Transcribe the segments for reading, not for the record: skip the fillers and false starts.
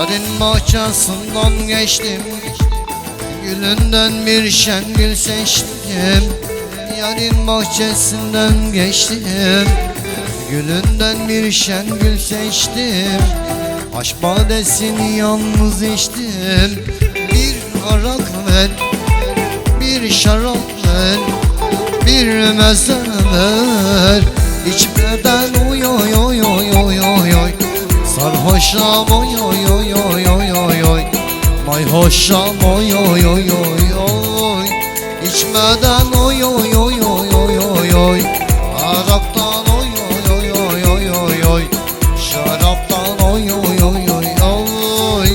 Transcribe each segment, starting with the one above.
Yarın bahçesinden geçtim, gülünden bir şen gül seçtim. Yarın bahçesinden geçtim, gülünden bir şen gül seçtim. Aşk badesini yalnız içtim. Bir arak ver, bir şarap ver, bir meze ver. İçmeden oy oy oy oy oy oy oy. Sarhoşam oy oy oy oy oy oy oy. Mayhoşam oy oy oy oy oy. İçmeden oy oy oy oy oy oy oy. Araktan oy oy oy oy oy oy oy. Şaraptan oy oy oy oy oy.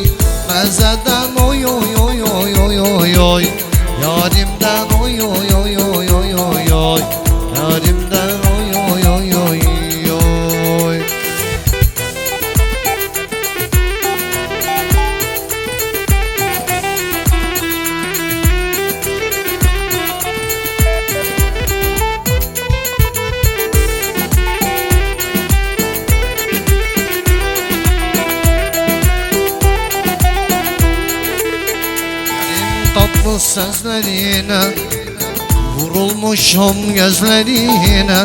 Mezeden oy oy oy oy oy oy oy. Yarimden oy oy oy oy oy oy oy. Yarimden oy oy oy oy oy. Tatlı sözlerine vurulmuşum gözlerine.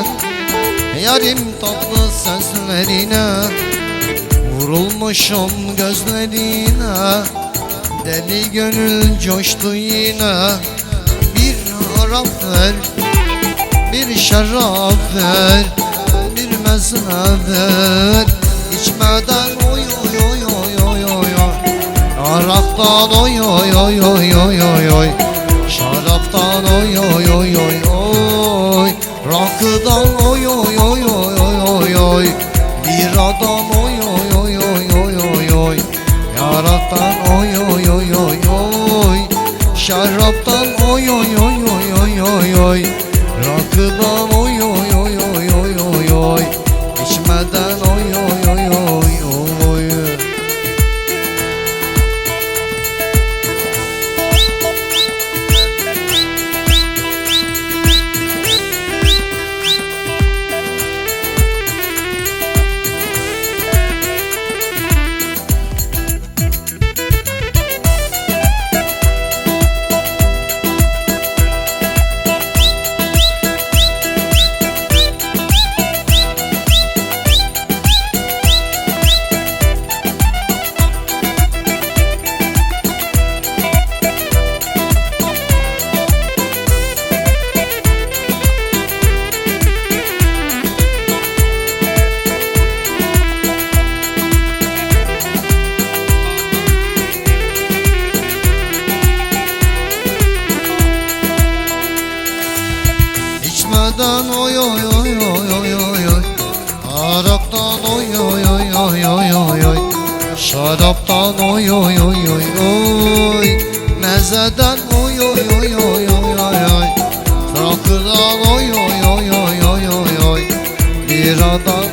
Yarim tatlı sözlerine vurulmuşum gözlerine. Deli gönül coştu yine. Bir harap ver, bir şarap ver, bir meze ver. İçmeden oy oy oy oy oy oy oy. Araktan oy oy oy oy oy oy oy. Şaraptan oy oy oy oy oy. Rakıdan oy oy oy oy oy oy oy. Biradan oy oy oy oy oy oy oy. Yaraktan oy oy oy oy oy. Şaraptan oy oy oy oy oy oy oy. Rakıdan oy oy oy oy oy oy oy. İçmeden oy oy oy oy oy. İçmeden oy oy oy oy oy oy oy. Araktan oy oy oy oy oy oy oy. Şaraptan oy oy oy oy oy. Mezeden oy oy oy oy oy oy oy. Rakıdan oy oy oy oy oy oy oy. Biradan